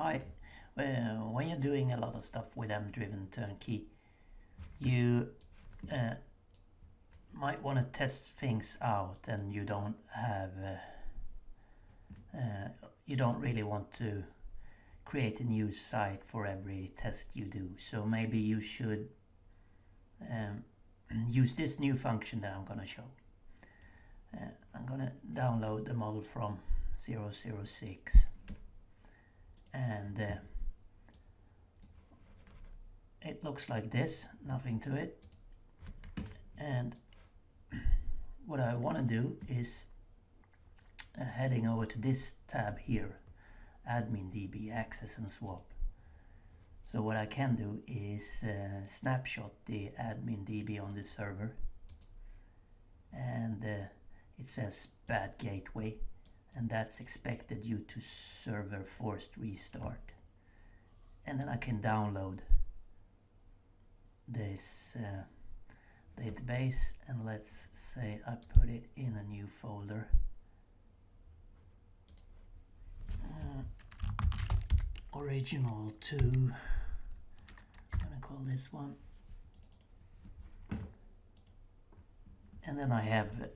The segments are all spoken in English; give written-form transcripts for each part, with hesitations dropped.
Hi. When you're doing a lot of stuff with MDriven Turnkey, you might want to test things out, and you don't really want to create a new site for every test you do. So maybe you should use this new function that I'm gonna show. I'm gonna download the model from 006, and it looks like this, nothing to it. And what I want to do is heading over to this tab here, admin DB, access and swap. So what I can do is snapshot the admin DB on the server, and it says bad gateway, and that's expected due to server forced restart. And then I can download this database, and let's say I put it in a new folder. Original 2, I'm gonna call this one, and then I have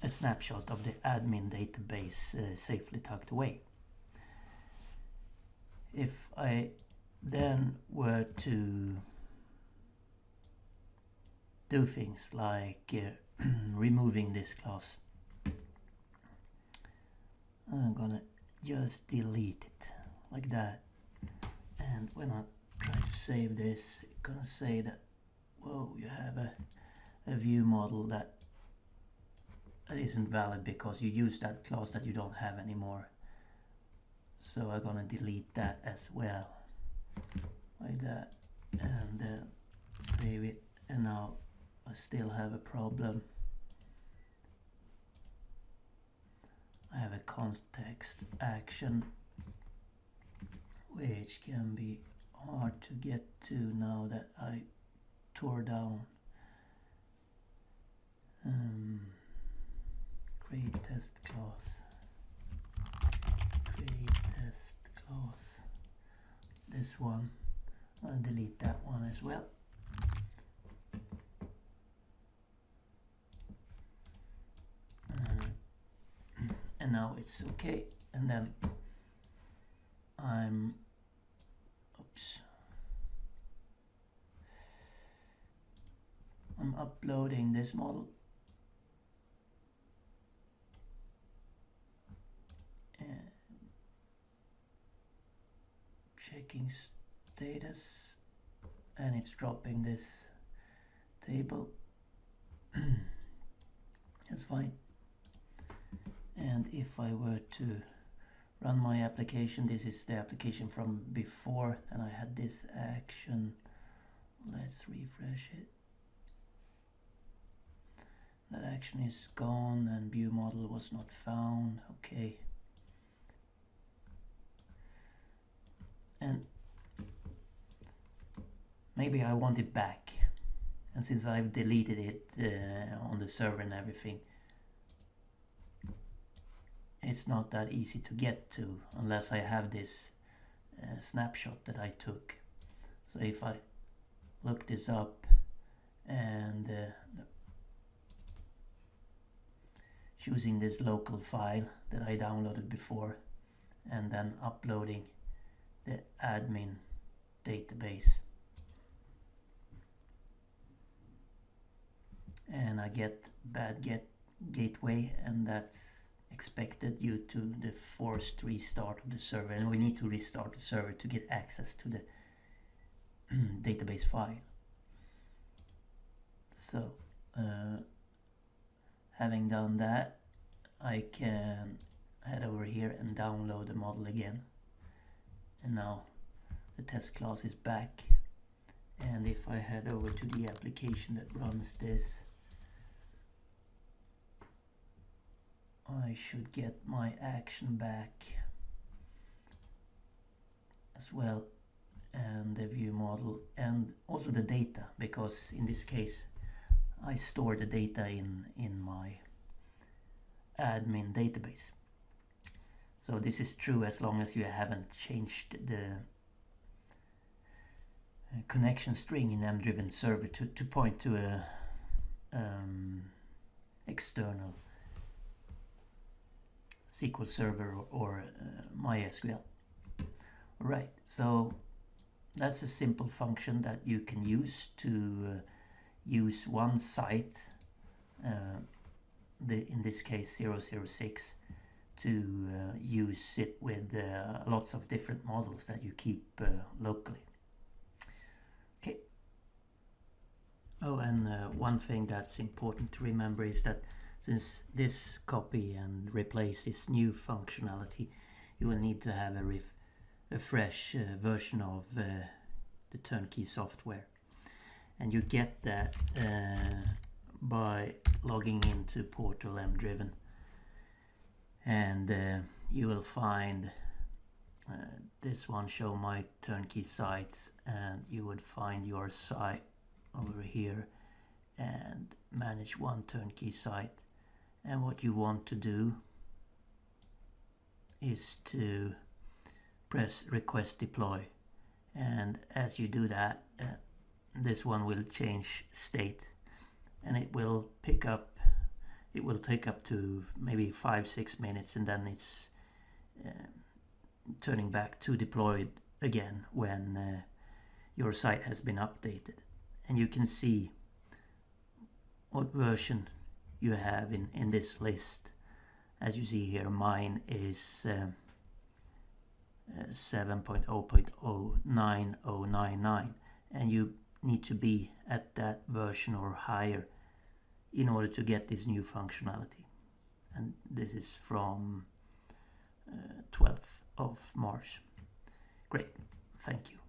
a snapshot of the admin database safely tucked away. If I then were to do things like removing this class, I'm gonna just delete it like that, and when I try to save this, it's gonna say that, whoa, you have a view model that isn't valid because you use that class that you don't have anymore. So I'm gonna delete that as well, like that, and save it. And now I still have a problem. I have a context action which can be hard to get to now that I tore down. Create test class. This one, I'll delete that one as well. And now it's okay. And then I'm uploading this model, and checking status, and it's dropping this table. That's fine. And if I were to run my application, this is the application from before, and I had this action. Let's refresh it. That action is gone, and view model was not found. Okay. And maybe I want it back, and since I've deleted it on the server and everything, it's not that easy to get to unless I have this snapshot that I took. So if I look this up and choosing this local file that I downloaded before, and then uploading the admin database, and I get bad gateway, and that's expected due to the forced restart of the server, and we need to restart the server to get access to the database file. So having done that, I can head over here and download the model again, and now the test class is back. And if I head over to the application that runs this, I should get my action back as well, and the view model, and also the data, because in this case I store the data in my admin database. So this is true as long as you haven't changed the connection string in MDriven server to point to a external SQL server or MySQL. Right, so that's a simple function that you can use to use one site, in this case 006, to use it with lots of different models that you keep locally. Okay. Oh, and one thing that's important to remember is that since this copy and replace is new functionality, you will need to have a fresh version of the turnkey software. And you get that by logging into Portal MDriven. And you will find this one, show my turnkey sites, and you would find your site over here and manage one turnkey site. And what you want to do is to press request deploy, and as you do that, this one will change state, and it will pick up. It will take up to maybe 5-6 minutes, and then it's turning back to deployed again when your site has been updated. And you can see what version you have in this list. As you see here, mine is 7.0.09099, and you need to be at that version or higher in order to get this new functionality. And this is from 12th of March. Great, thank you.